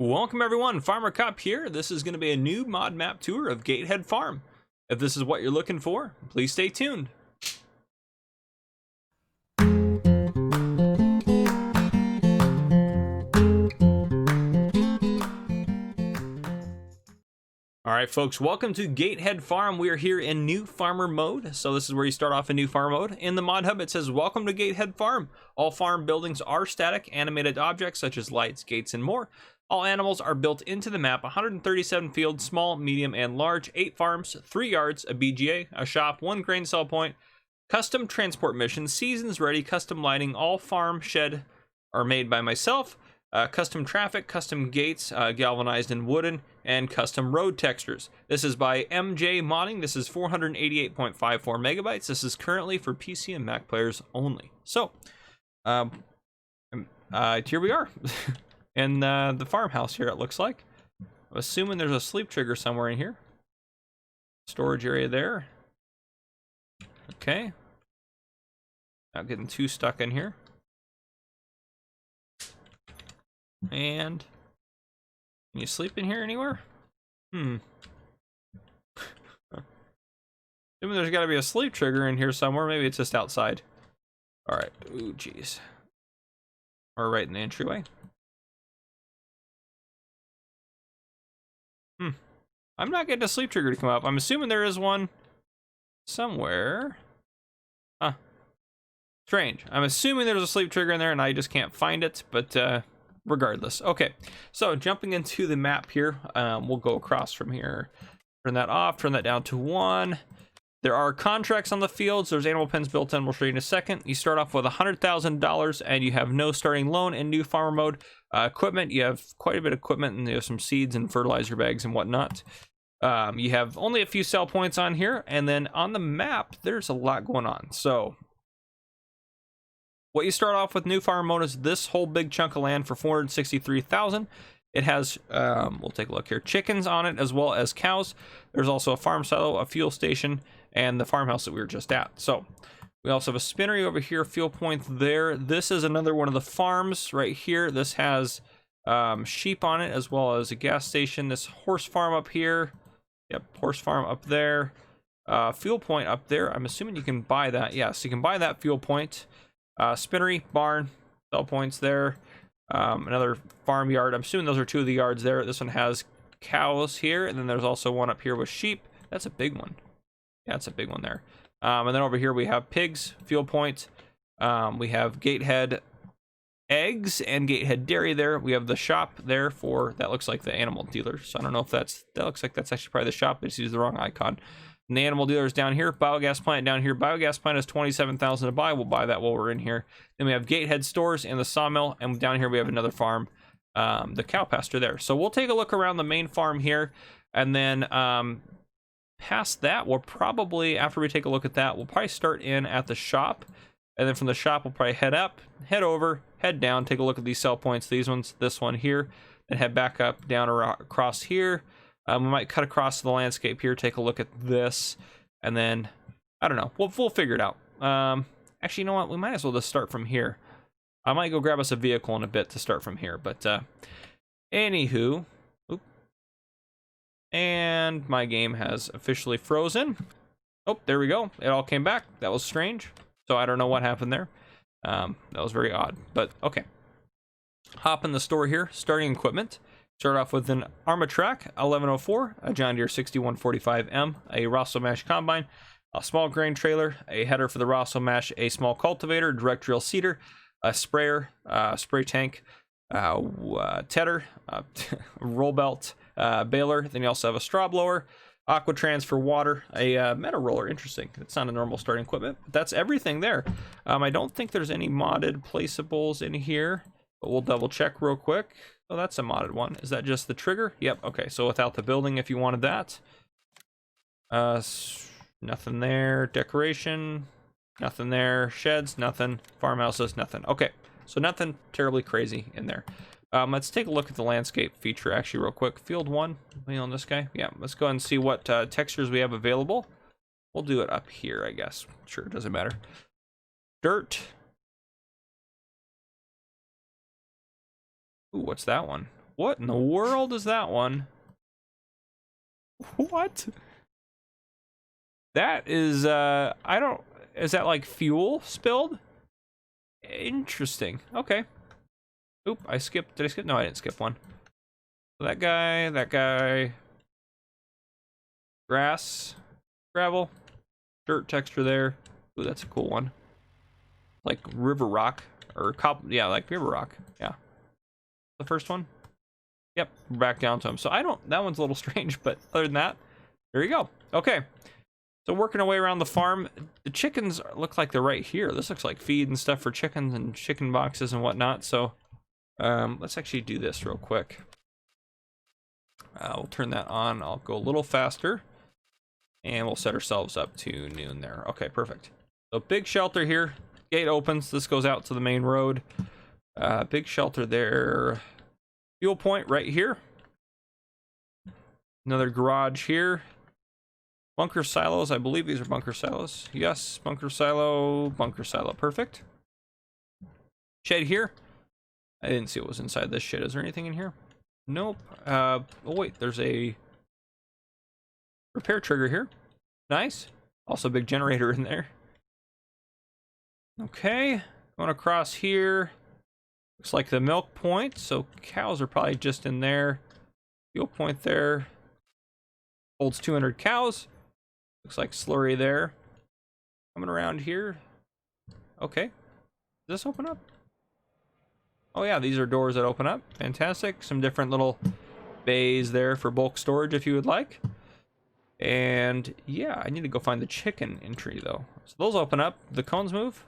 Welcome everyone, Farmer Cop here. This is going to be a new mod map tour of Gatehead Farm. If this is what you're looking for, please stay tuned. Alright folks, welcome to Gatehead Farm. We are here in new farmer mode. So this is where you start off in new farm mode. In the mod hub it says, welcome to Gatehead Farm. All farm buildings are static, animated objects such as lights, gates, and more. All animals are built into the map, 137 fields, small, medium, and large, 8 farms, 3 yards, a BGA, a shop, 1 grain sell point, custom transport missions, seasons ready, custom lighting, all farm shed are made by myself, custom traffic, custom gates, galvanized and wooden, and custom road textures. This is by MJ Modding. This is 488.54 megabytes. This is currently for PC and Mac players only. So, here we are. In the farmhouse here, it looks like. I'm assuming there's a sleep trigger somewhere in here. Storage area there. Okay. Not getting too stuck in here. And can you sleep in here anywhere? Assuming there's got to be a sleep trigger in here somewhere. Maybe it's just outside. All right. Ooh, jeez. Or right in the entryway. I'm not getting a sleep trigger to come up. I'm assuming there is one somewhere. Huh. Strange. I'm assuming there's a sleep trigger in there and I just can't find it, but regardless. Okay, so jumping into the map here, we'll go across from here. Turn that off, turn that down to 1. There are contracts on the fields. There's animal pens built in. We'll show you in a second. You start off with $100,000 and you have no starting loan in new farmer mode. Equipment, you have quite a bit of equipment, and there's some seeds and fertilizer bags and whatnot. You have only a few sell points on here, and then on the map there's a lot going on. So what you start off with new farm mode is this whole big chunk of land for 463,000. It has we'll take a look here, chickens on it as well as cows. There's also a farm silo, a fuel station, and the farmhouse that we were just at. So we also have a spinnery over here, fuel point there. This is another one of the farms right here. This has sheep on it as well as a gas station. This horse farm up here. Yep, horse farm up there. Fuel point up there. I'm assuming you can buy that. Yes, you can buy that fuel point. Spinnery, barn, sell points there. Another farmyard. I'm assuming those are 2 of the yards there. This one has cows here, and then there's also one up here with sheep. That's a big one. Yeah, that's a big one there. And then over here we have pigs, fuel point. We have Gatehead eggs and Gatehead dairy there. We have the shop there for, that looks like the animal dealer. So I don't know if that looks like that's actually probably the shop. They just used the wrong icon. And the animal dealer is down here. Biogas plant down here. Biogas plant is 27,000 to buy. We'll buy that while we're in here. Then we have Gatehead stores and the sawmill. And down here we have another farm, the cow pasture there. So we'll take a look around the main farm here. And then past that, we'll probably, after we take a look at that, we'll probably start in at the shop. And then from the shop, we'll probably head up, head over, head down, take a look at these sell points. These ones, this one here. Then head back up, down, across here. We might cut across the landscape here, take a look at this, and then, I don't know, we'll figure it out. Actually, you know what, we might as well just start from here. I might go grab us a vehicle in a bit to start from here, but anywho, oop. And my game has officially frozen. Oh, there we go, it all came back. That was strange, so I don't know what happened there. That was very odd, but okay. Hop in the store here, starting equipment. Start off with an Armatrack 1104, a John Deere 6145M, a Rosso Mash combine, a small grain trailer, a header for the Rosso Mash, a small cultivator, direct drill seeder, a sprayer, spray tank, tedder, roll belt, baler. Then you also have a straw blower, Aquatrans for water, a metal roller. Interesting. It's not a normal starting equipment, but that's everything there. I don't think there's any modded placeables in here, but we'll double check real quick. Oh, that's a modded one. Is that just the trigger? Yep. Okay, so without the building, if you wanted that. Nothing there. Decoration, nothing there. Sheds, nothing. Farmhouses, nothing. Okay, so nothing terribly crazy in there. Let's take a look at the landscape feature actually real quick. Field 1, we on this guy? Yeah, let's go ahead and see what textures we have available. We'll do it up here, I guess. Sure, it doesn't matter. Dirt. Ooh, what's that one? What in the world is that one? What? That is, I don't, is that like fuel spilled? Interesting. Okay. Oop, I skipped. Did I skip? No, I didn't skip one. So that guy. Grass, gravel, dirt texture there. Ooh, that's a cool one. Like river rock or yeah, like river rock. Yeah. The first one. Yep, we're back down to him. So I don't, that one's a little strange, but other than that, there you go. Okay. So working our way around the farm, the chickens look like they're right here. This looks like feed and stuff for chickens and chicken boxes and whatnot. So let's actually do this real quick. We'll turn that on. I'll go a little faster. And we'll set ourselves up to noon there. Okay, perfect. So big shelter here. Gate opens. This goes out to the main road. Big shelter there. Fuel point right here. Another garage here. Bunker silos. I believe these are bunker silos. Yes, bunker silo. Bunker silo. Perfect. Shed here. I didn't see what was inside this shed. Is there anything in here? Nope. Oh wait, there's a repair trigger here. Nice. Also a big generator in there. Okay. Going across here. Looks like the milk point. So cows are probably just in there. Fuel point there. Holds 200 cows. Looks like slurry there. Coming around here. Okay. Does this open up? Oh yeah, these are doors that open up. Fantastic. Some different little bays there for bulk storage if you would like. And yeah, I need to go find the chicken entry though. So those open up. The cones move.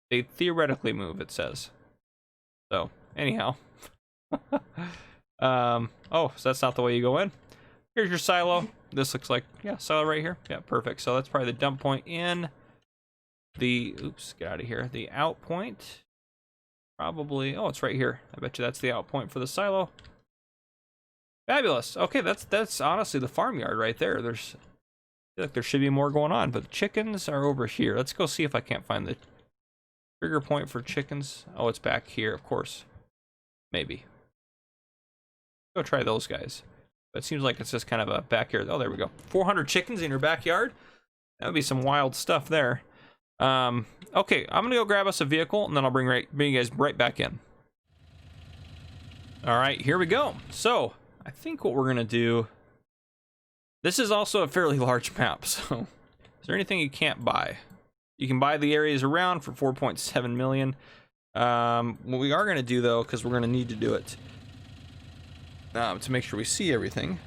They theoretically move, it says. So anyhow. Oh, so that's not the way you go in. Here's your silo. This looks like, yeah, silo right here. Yeah, perfect. So that's probably the dump point in. The, oops, get out of here. The out point. Probably, oh, it's right here. I bet you that's the out point for the silo. Fabulous. Okay, that's honestly the farmyard right there. I feel like there should be more going on, but the chickens are over here. Let's go see if I can't find the trigger point for chickens. Oh, it's back here, of course. Maybe. Go try those guys. But it seems like it's just kind of a backyard. Oh, there we go. 400 chickens in your backyard. That would be some wild stuff there. Okay, I'm gonna go grab us a vehicle, and then I'll bring you guys right back in. All right, here we go. So I think what we're gonna do. This is also a fairly large map. So is there anything you can't buy? You can buy the areas around for 4.7 million. What we are gonna do though, because we're gonna need to do it to make sure we see everything.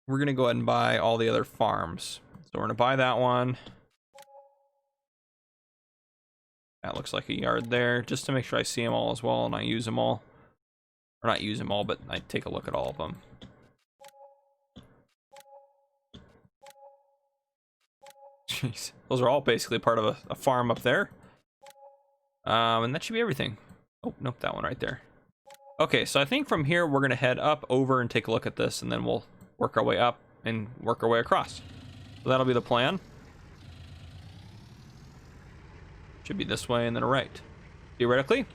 We're gonna go ahead and buy all the other farms. So we're gonna buy that one. That looks like a yard there, just to make sure I see them all as well and I use them all. Or not use them all, but I take a look at all of them. Jeez, those are all basically part of a farm up there. And that should be everything. Oh, nope, that one right there. Okay, so I think from here we're gonna head up over and take a look at this, and then we'll work our way up and work our way across. So that'll be the plan. Should be this way and then a right, theoretically.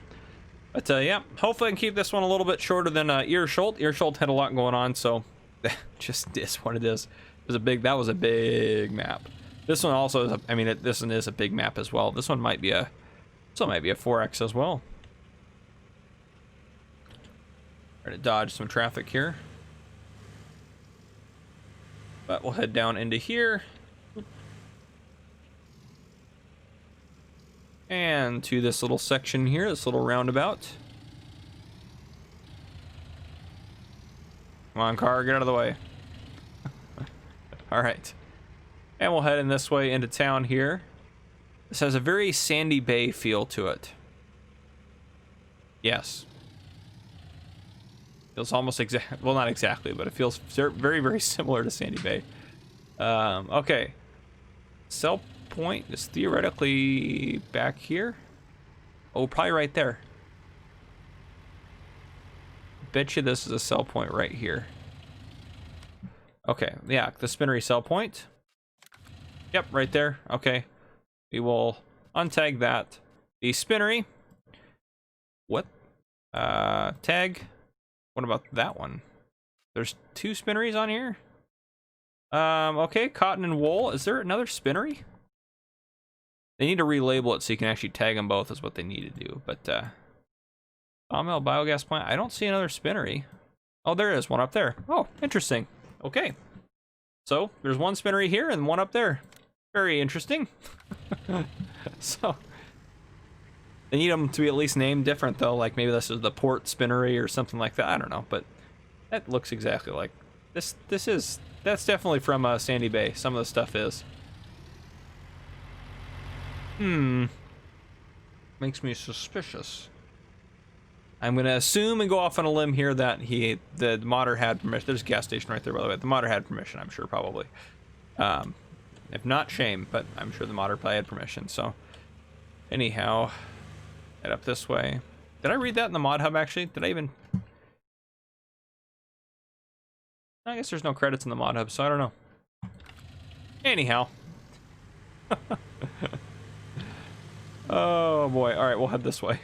But yeah, hopefully I can keep this one a little bit shorter than Earsholt. Earsholt had a lot going on, so that just is what it is. That was a big map. This one also is I mean, this one is a big map as well. This one might be a 4X as well. Try to dodge some traffic here. But we'll head down into here. And to this little section here, this little roundabout. Come on, car, get out of the way. All right. And we'll head in this way into town here. This has a very Sandy Bay feel to it. Yes. Feels almost well, not exactly, but it feels very, very similar to Sandy Bay. Okay. Sell point is theoretically back here. Oh, probably right there. Bet you this is a sell point right here. Okay, yeah, the spinnery sell point. Yep, right there. Okay. We will untag that. The spinnery. What? Tag. What about that one? There's 2 spinneries on here. Okay, cotton and wool. Is there another spinnery? They need to relabel it so you can actually tag them both is what they need to do. But, sawmill, biogas plant. I don't see another spinnery. Oh, there is one up there. Oh, interesting. Okay. So, there's one spinnery here and one up there. Very interesting. So, they need them to be at least named different, though. Like, maybe this is the port spinnery or something like that. I don't know, but that looks exactly like... That's definitely from Sandy Bay. Some of the stuff is. Makes me suspicious. I'm going to assume and go off on a limb here that the modder had permission. There's a gas station right there, by the way. The modder had permission, I'm sure, probably. If not, shame, but I'm sure the modder probably had permission. So, anyhow, head up this way. Did I read that in the mod hub, actually? Did I even... I guess there's no credits in the mod hub, so I don't know. Anyhow. Oh, boy. All right, we'll head this way.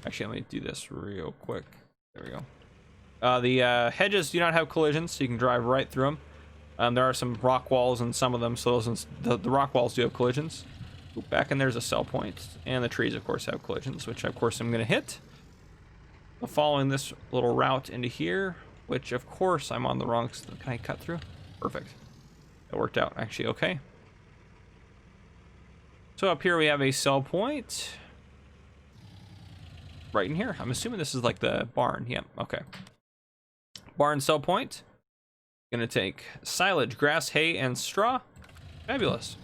Actually, let me do this real quick. There we go. The hedges do not have collisions, so you can drive right through them. There are some rock walls in some of them, so the rock walls do have collisions. Ooh, back in there's a sell point, and the trees, of course, have collisions, which, of course, I'm going to hit. Following this little route into here, which, of course, I'm on the wrong... Can I cut through? Perfect. It worked out, actually, okay. So up here we have a sell point. Right in here. I'm assuming this is like the barn. Yep, okay. Barn sell point. Gonna take silage, grass, hay, and straw. Fabulous.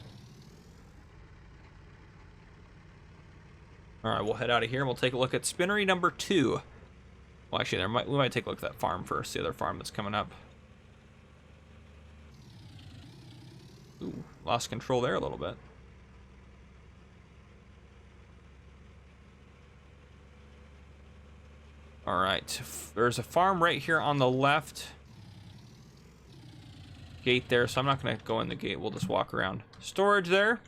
All right, we'll head out of here and we'll take a look at spinnery number 2. Well, actually, we might take a look at that farm first, the other farm that's coming up. Ooh, lost control there a little bit. All right, there's a farm right here on the left. Gate there, so I'm not going to go in the gate. We'll just walk around. Storage there.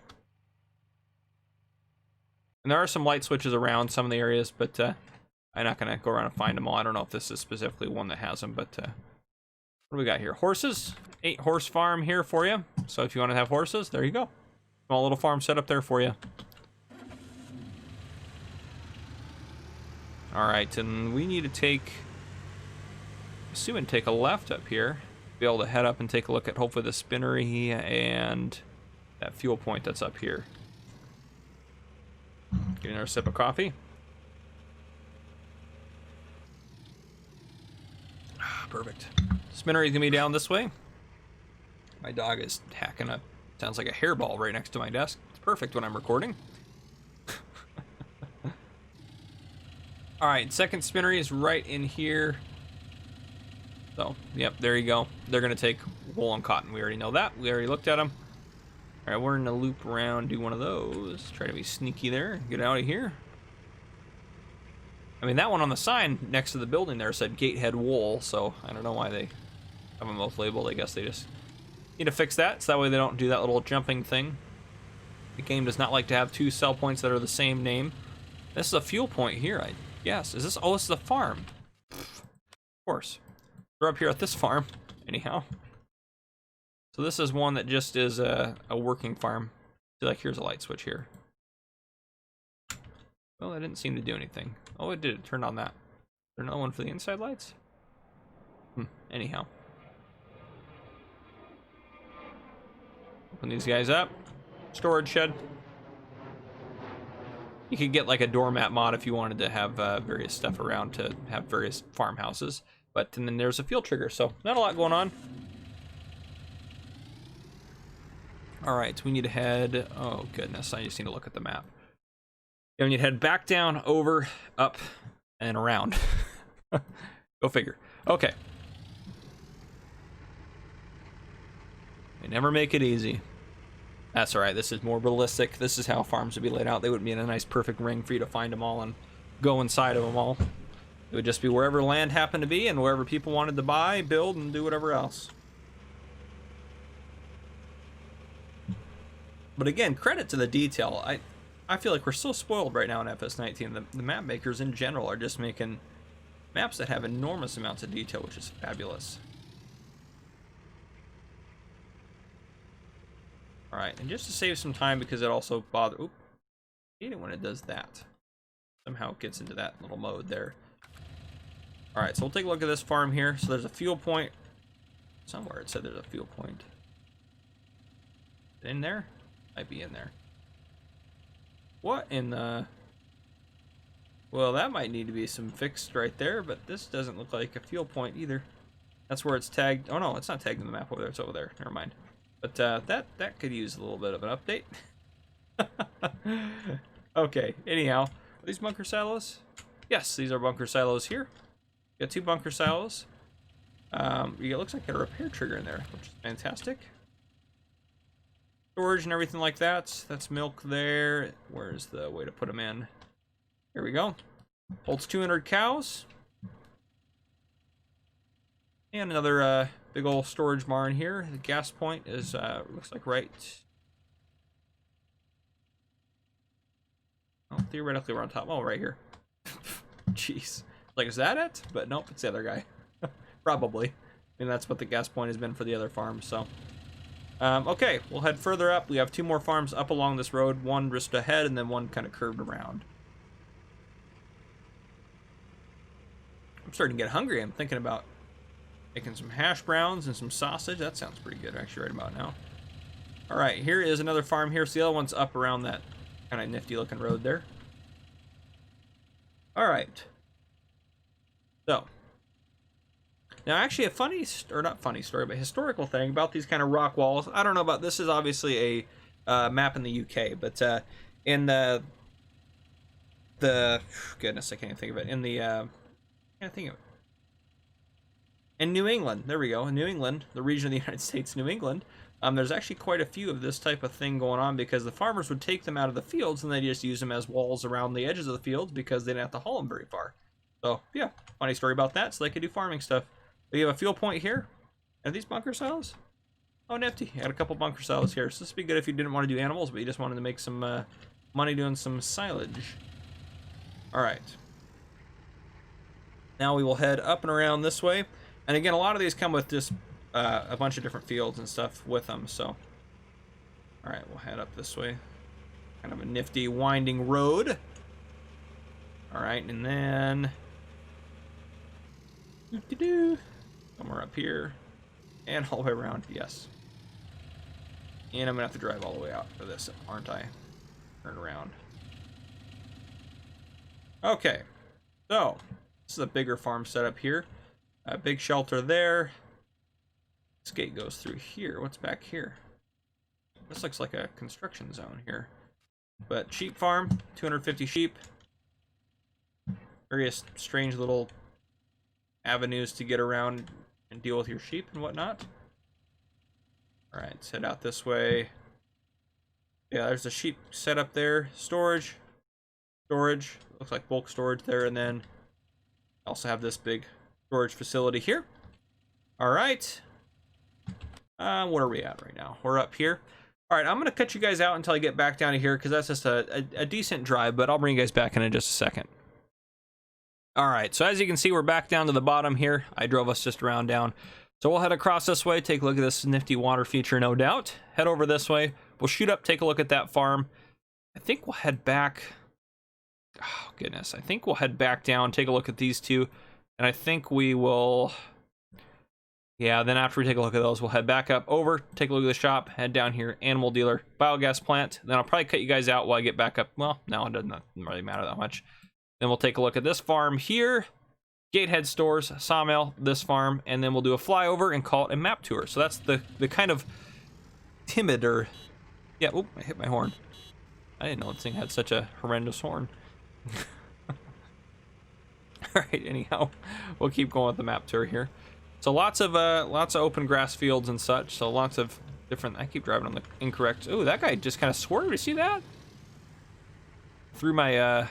And there are some light switches around some of the areas, but I'm not going to go around and find them all. I don't know if this is specifically one that has them, but what do we got here? Horses. 8-horse farm here for you. So if you want to have horses, there you go. Small little farm set up there for you. All right, and we need to take, take a left up here. Be able to head up and take a look at hopefully the spinnery and that fuel point that's up here. Getting our sip of coffee. Perfect. Spinnery is gonna be down this way. My dog is hacking up. Sounds like a hairball right next to my desk. It's perfect when I'm recording. All right, second spinnery is right in here. So, yep, there you go. They're gonna take wool and cotton. We already know that. We already looked at them. All right, we're gonna loop around, do one of those. Try to be sneaky there. Get out of here. I mean, that one on the sign next to the building there said Gatehead Wool, so I don't know why they have them both labeled. I guess they just need to fix that, so that way they don't do that little jumping thing. The game does not like to have 2 sell points that are the same name. This is a fuel point here, Yes, is this? Oh, this is a farm. Of course. We're up here at this farm, anyhow. So this is one that just is a working farm. See, like, here's a light switch here. Well, that didn't seem to do anything. Oh, it did. It turned on that. Is there another one for the inside lights? Anyhow. Open these guys up. Storage shed. You could get like a doormat mod if you wanted to have various stuff around to have various farmhouses. But and then there's a fuel trigger, so not a lot going on. All right, we need to head. Oh goodness, I just need to look at the map. Yeah, we need to head back down, over, up, and around. Go figure. Okay. They never make it easy. That's all right. This is more realistic. This is how farms would be laid out. They wouldn't be in a nice perfect ring for you to find them all and go inside of them all. It would just be wherever land happened to be and wherever people wanted to buy, build, and do whatever else. But again, credit to the detail. I feel like we're so spoiled right now in FS19. The map makers in general are just making maps that have enormous amounts of detail, which is fabulous. Alright, and just to save some time, because it also bothers... Oop. I hate it when it does that. Somehow it gets into that little mode there. Alright, so we'll take a look at this farm here. So there's a fuel point. Somewhere it said there's a fuel point. In there? Might be in there. What in the... Well, that might need to be some fixed right there, but this doesn't look like a fuel point either. That's where it's tagged. Oh no, it's not tagged in the map over there. It's over there. Never mind. But that could use a little bit of an update. Okay, anyhow. Are these bunker silos? Yes, these are bunker silos here. Got 2 bunker silos. It looks like a repair trigger in there, which is fantastic. Storage and everything like that. That's milk there. Where's the way to put them in? Here we go. Holds 200 cows. And another big old storage barn here. The gas point is, looks like right. Oh, theoretically we're on top. Oh, right here. Jeez. Like, is that it? But nope, it's the other guy. Probably. I mean, that's what the gas point has been for the other farm, so. Okay, we'll head further up. We have 2 more farms up along this road. One just ahead, and then one kind of curved around. I'm starting to get hungry. I'm thinking about making some hash browns and some sausage. That sounds pretty good, actually, right about now. All right, here is another farm here. So the other one's up around that kind of nifty looking road there. All right. So, now actually a funny, or not funny story, but historical thing about these kind of rock walls. I don't know about, this is obviously a map in the UK, but in the goodness, I can't think of it. In the, I can't think of it. In New England, there we go. In New England, the region of the United States, New England, there's actually quite a few of this type of thing going on because the farmers would take them out of the fields and they just use them as walls around the edges of the fields because they didn't have to haul them very far. So, yeah, funny story about that, so they could do farming stuff. We have a fuel point here. Are these bunker silos? Oh, nifty. Had a couple bunker silos here. So this would be good if you didn't want to do animals, but you just wanted to make some money doing some silage. All right. Now we will head up and around this way. And again, a lot of these come with just a bunch of different fields and stuff with them. So, all right, we'll head up this way. Kind of a nifty winding road. All right, and then somewhere up here and all the way around. Yes. And I'm gonna have to drive all the way out for this, aren't I? Turn around. Okay, so this is a bigger farm setup here. A big shelter there. This gate goes through here. What's back here? This looks like a construction zone here. But sheep farm, 250 sheep. Various strange little avenues to get around and deal with your sheep and whatnot. All right, let's head out this way. Yeah, there's the sheep set up there. Storage. Looks like bulk storage there, and then also have this big storage facility here. All right. Where are we at right now? We're up here. All right, I'm gonna cut you guys out until I get back down to here because that's just a decent drive, but I'll bring you guys back in just a second. All right, so as you can see, we're back down to the bottom here. I drove us just around down. So we'll head across this way, take a look at this nifty water feature, no doubt. Head over this way. We'll shoot up, take a look at that farm. I think we'll head back. Oh, goodness. I think we'll head back down, take a look at these two. And I think we will... Yeah, then after we take a look at those, we'll head back up over, take a look at the shop, head down here, animal dealer, biogas plant. Then I'll probably cut you guys out while I get back up. Well, no, it doesn't really matter that much. Then we'll take a look at this farm here, Gatehead stores, sawmill, this farm, and then we'll do a flyover and call it a map tour. So that's the kind of timid or... Yeah, oop, I hit my horn. I didn't know this thing had such a horrendous horn. All right, anyhow, we'll keep going with the map tour here. So lots of open grass fields and such. So lots of different. I keep driving on the incorrect. Oh, that guy just kind of swerved. You see that? Threw my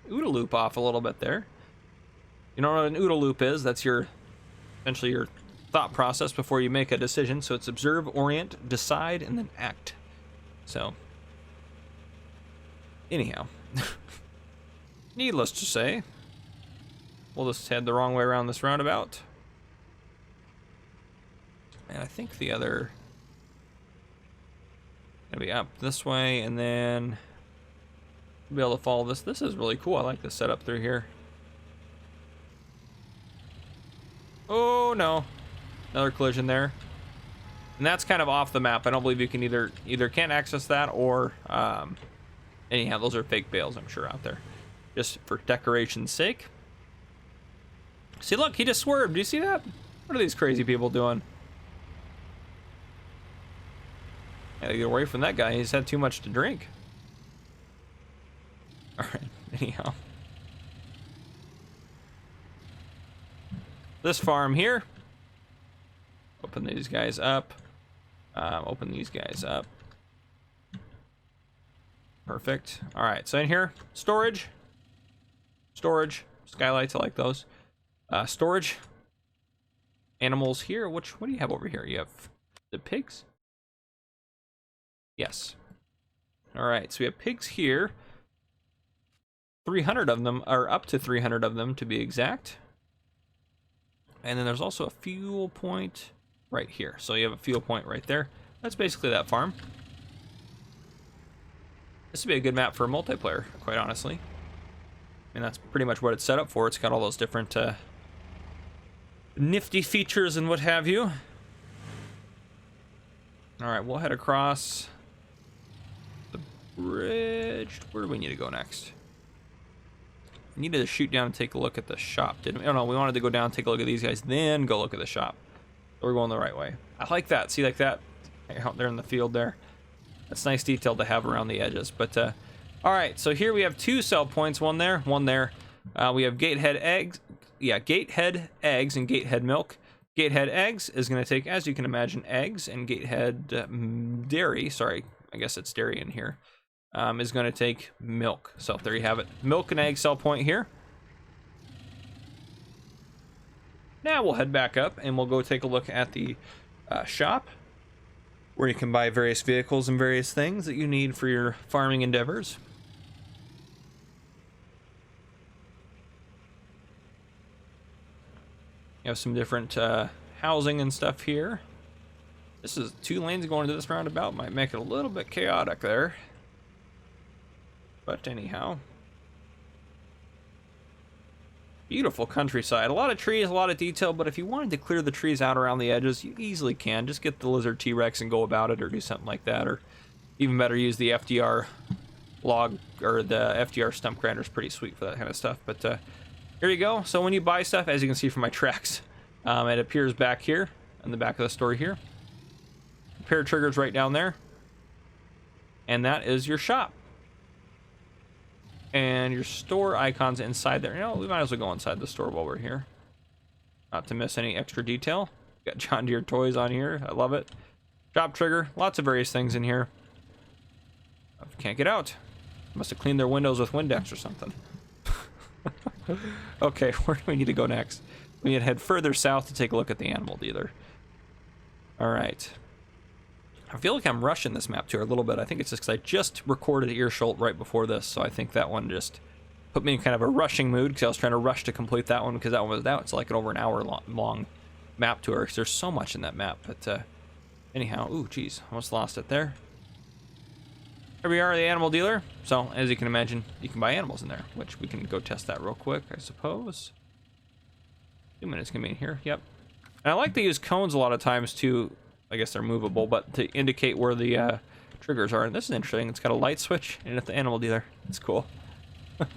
OODA loop off a little bit there. You know what an OODA loop is? That's essentially your thought process before you make a decision. So it's observe, orient, decide, and then act. So Anyhow, needless to say, we'll just head the wrong way around this roundabout. And I think the other gonna be up this way, and then be able to follow this. This is really cool. I like the setup through here. Oh no, another collision there. And that's kind of off the map. I don't believe you can either can't access that or anyhow, those are fake bales, I'm sure, out there, just for decoration's sake. See, look, he just swerved. Do you see that? What are these crazy people doing? Gotta get away from that guy. He's had too much to drink. All right, anyhow. This farm here. Open these guys up. Open these guys up. Perfect. All right, so in here, storage. Storage. Skylights, I like those. Storage. Animals here. What do you have over here? You have the pigs? Yes. All right, so we have pigs here. 300 of them, or up to 300 of them to be exact. And then there's also a fuel point right here. So you have a fuel point right there. That's basically that farm. This would be a good map for a multiplayer, quite honestly. I mean, that's pretty much what it's set up for. It's got all those different nifty features and what have you. All right, we'll head across the bridge. Where do we need to go next? We needed to shoot down and take a look at the shop, didn't we? Oh no, we wanted to go down and take a look at these guys, then go look at the shop. So we're going the right way. I like that. See, like that out there in the field there. That's nice detail to have around the edges. But all right, so here we have 2 sell points. One there, one there. We have Gatehead eggs. Yeah, Gatehead eggs and Gatehead milk. Gatehead eggs is going to take, as you can imagine, eggs, and Gatehead dairy. Sorry, I guess it's dairy in here. Is going to take milk. So there you have it. Milk and egg sell point here. Now we'll head back up and we'll go take a look at the shop, where you can buy various vehicles and various things that you need for your farming endeavors. You have some different housing and stuff here. This is 2 lanes going into this roundabout. Might make it a little bit chaotic there. But anyhow, beautiful countryside. A lot of trees, a lot of detail, but if you wanted to clear the trees out around the edges, you easily can. Just get the lizard T-Rex and go about it, or do something like that, or even better, use the FDR log, or the FDR stump grinder is pretty sweet for that kind of stuff. But here you go. So when you buy stuff, as you can see from my tracks, it appears back here in the back of the store here. A pair of triggers right down there, and that is your shop. And your store icons inside there. You know, we might as well go inside the store while we're here, not to miss any extra detail. Got John Deere toys on here. I love it. Shop trigger. Lots of various things in here. Can't get out. Must have cleaned their windows with Windex or something. Okay, where do we need to go next? We need to head further south to take a look at the animal dealer. All right. I feel like I'm rushing this map tour a little bit. I think it's just because I just recorded Earshult right before this, so I think that one just put me in kind of a rushing mood, because I was trying to rush to complete that one, because that one was out. It's like an over an hour long map tour, because there's so much in that map. But anyhow, ooh, geez, almost lost it there. Here we are, the animal dealer. So as you can imagine, you can buy animals in there, which we can go test that real quick, I suppose. 2 minutes can be in here. Yep. And I like to use cones a lot of times too. I guess they're movable, but to indicate where the triggers are. And this is interesting. It's got a light switch and at the animal dealer. It's cool. A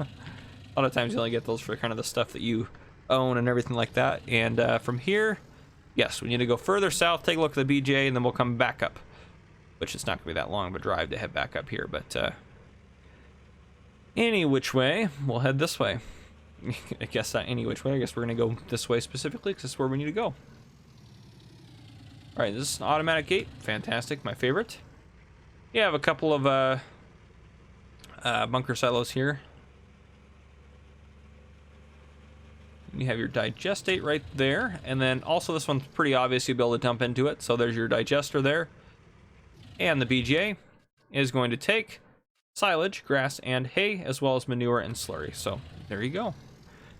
lot of times you only get those for kind of the stuff that you own and everything like that. And from here, yes, we need to go further south, take a look at the BJ, and then we'll come back up. Which it's not going to be that long of a drive to head back up here, but any which way, we'll head this way. I guess not any which way. I guess we're going to go this way specifically, because this is where we need to go. All right, this is an automatic gate. Fantastic, my favorite. You have a couple of bunker silos here. You have your digestate right there, and then also this one's pretty obvious. You'll be able to dump into it. So there's your digester there. And the BGA is going to take silage, grass, and hay, as well as manure and slurry. So there you go.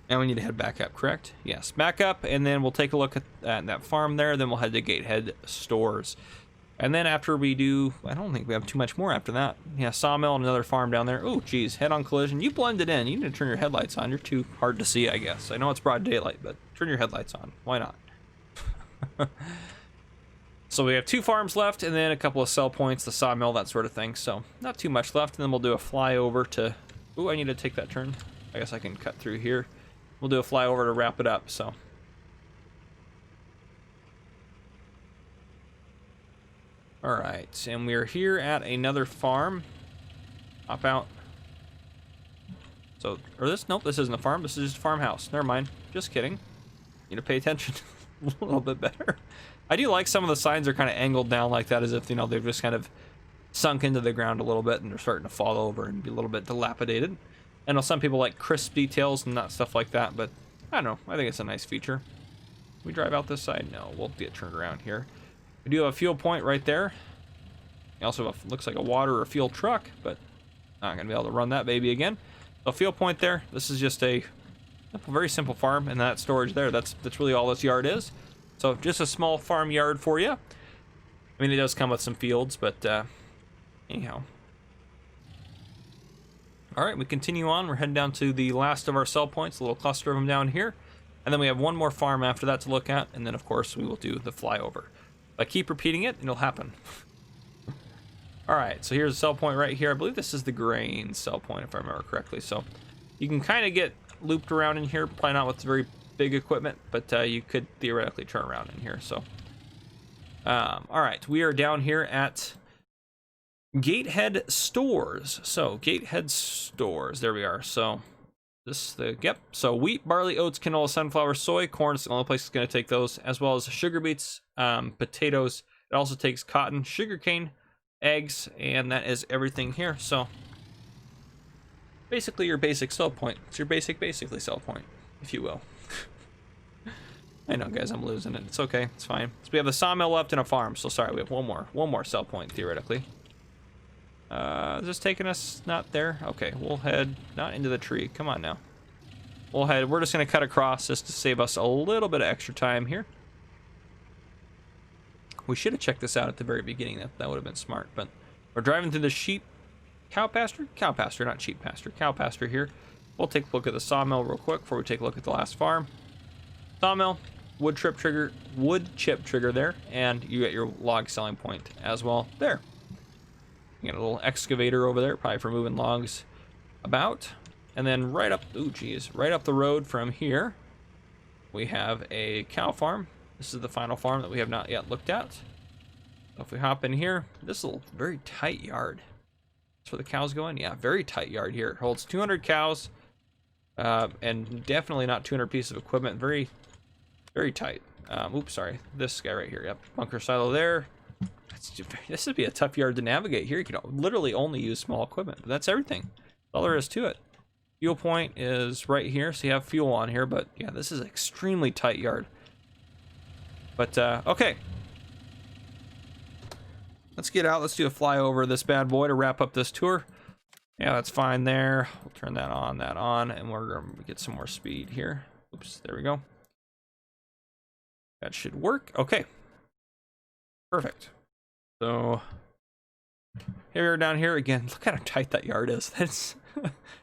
And we need to head back up, correct? Yes, back up, and then we'll take a look at that farm there. Then we'll head to Gatehead Stores. And then after we do, I don't think we have too much more after that. Yeah, sawmill and another farm down there. Oh, geez, head-on collision. You blended in. You need to turn your headlights on. You're too hard to see, I guess. I know it's broad daylight, but turn your headlights on. Why not? So we have 2 farms left, and then a couple of sell points, the sawmill, that sort of thing. So not too much left, and then we'll do a flyover to... Ooh, I need to take that turn. I guess I can cut through here. We'll do a flyover to wrap it up, so... Alright, and we're here at another farm. Hop out. So, or this, nope, this isn't a farm, this is just a farmhouse. Never mind, just kidding. Need to pay attention a little bit better. I do like some of the signs are kind of angled down like that, as if, you know, they've just kind of sunk into the ground a little bit and they're starting to fall over and be a little bit dilapidated. I know some people like crisp details and not stuff like that, but I don't know, I think it's a nice feature. We drive out this side? No, we'll get turned around here. We do have a fuel point right there. We also have looks like a water or fuel truck, but not gonna be able to run that baby again. So fuel point there. This is just a very simple farm, and that storage there. That's really all this yard is. So just a small farm yard for you. I mean, it does come with some fields, but anyhow. All right, we continue on. We're heading down to the last of our sell points, a little cluster of them down here, and then we have one more farm after that to look at, and then of course we will do the flyover. If I keep repeating it, it'll happen. Alright, so here's a sell point right here. I believe this is the grain sell point, if I remember correctly. So you can kind of get looped around in here, probably not with very big equipment, but you could theoretically turn around in here. So, alright, we are down here at Gatehead Stores. So, Gatehead Stores, there we are. So, so wheat, barley, oats, canola, sunflower, soy, corn is the only place it's going to take those, as well as sugar beets, potatoes. It also takes cotton, sugarcane, eggs, and that is everything here. So basically your basic sell point. It's your basically sell point, if you will. I know, guys, I'm losing it. It's okay, it's fine. So we have the sawmill left and a farm. So sorry, we have one more sell point theoretically. Is this taking us not there? Okay, we'll head not into the tree. Come on now. We'll head. We're just gonna cut across just to save us a little bit of extra time here. We should have checked this out at the very beginning. That would have been smart. But we're driving through the cow pasture, not sheep pasture, cow pasture here. We'll take a look at the sawmill real quick before we take a look at the last farm. Sawmill, wood chip trigger there, and you get your log selling point as well there. You got a little excavator over there, probably for moving logs about. And then right up, right up the road from here, we have a cow farm. This is the final farm that we have not yet looked at. So if we hop in here, this is a very tight yard. That's where the cows go in. Yeah, very tight yard here. It holds 200 cows, and definitely not 200 pieces of equipment. Very, very tight. Oops, sorry. This guy right here. Yep, bunker silo there. This would be a tough yard to navigate here. You can literally only use small equipment, but that's everything. That's all there is to it. Fuel point is right here, so you have fuel on here, but yeah, this is an extremely tight yard. But, okay. Let's get out. Let's do a flyover of this bad boy to wrap up this tour. Yeah, that's fine there. We'll turn that on, and we're going to get some more speed here. Oops, there we go. That should work. Okay. Perfect. So, here we are down here again. Look how tight that yard is.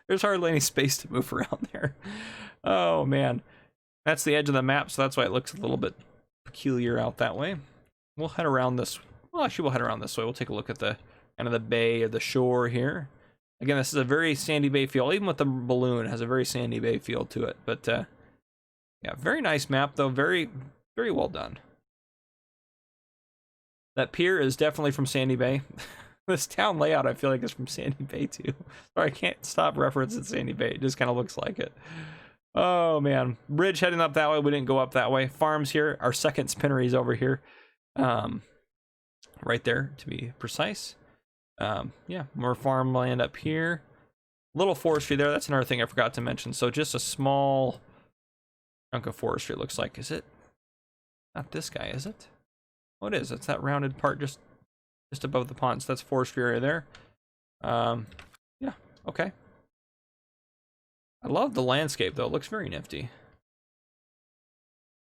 There's hardly any space to move around there. Oh, man. That's the edge of the map, so that's why it looks a little bit peculiar out that way. We'll head around this. Well, actually, we'll head around this way. We'll take a look at the kind of the bay or the shore here. Again, this is a very sandy bay feel. Even with the balloon, it has a very sandy bay feel to it. But yeah, very nice map though. Very, very well done. That pier is definitely from Sandy Bay. This town layout, I feel like, is from Sandy Bay too. Sorry, I can't stop referencing Sandy Bay. It just kind of looks like it. Oh man, bridge heading up that way. We didn't go up that way. Farms here. Our second spinnery is over here, right there to be precise. Yeah, more farmland up here. Little forestry there. That's another thing I forgot to mention. So just a small chunk of forestry. It looks like. Is it? Not this guy, is it? Oh, it is. It's that rounded part just above the pond. So that's forestry area there. Okay. I love the landscape, though. It looks very nifty.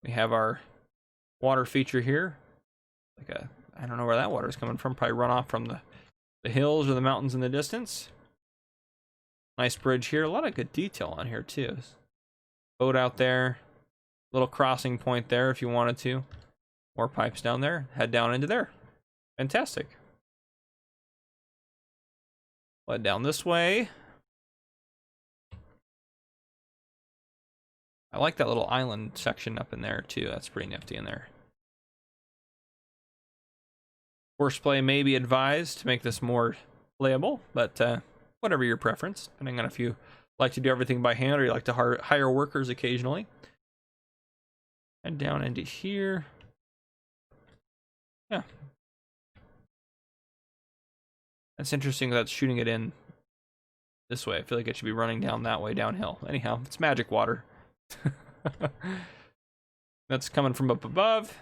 We have our water feature here. I don't know where that water is coming from. Probably run off from the hills or the mountains in the distance. Nice bridge here. A lot of good detail on here, too. Boat out there. Little crossing point there if you wanted to. More pipes down there. Head down into there. Fantastic. Head down this way. I like that little island section up in there, too. That's pretty nifty in there. Horseplay may be advised to make this more playable, but whatever your preference, depending on if you like to do everything by hand or you like to hire workers occasionally. And down into here. Yeah. That's interesting that's shooting it in this way. I feel like it should be running down that way downhill. Anyhow, it's magic water. That's coming from up above.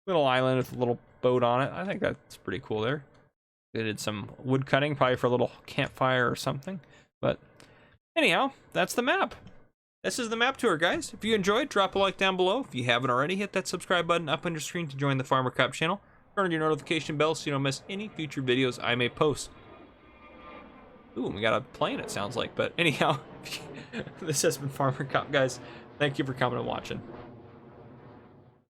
Little island with a little boat on it. I think that's pretty cool there. They did some wood cutting, probably for a little campfire or something. But anyhow, that's the map. This is the map tour, guys. If you enjoyed, drop a like down below. If you haven't already, hit that subscribe button up on your screen to join the Farmer Cop channel. Turn on your notification bell so you don't miss any future videos I may post. Ooh, we got a plane, it sounds like. But anyhow, this has been Farmer Cop, guys. Thank you for coming and watching.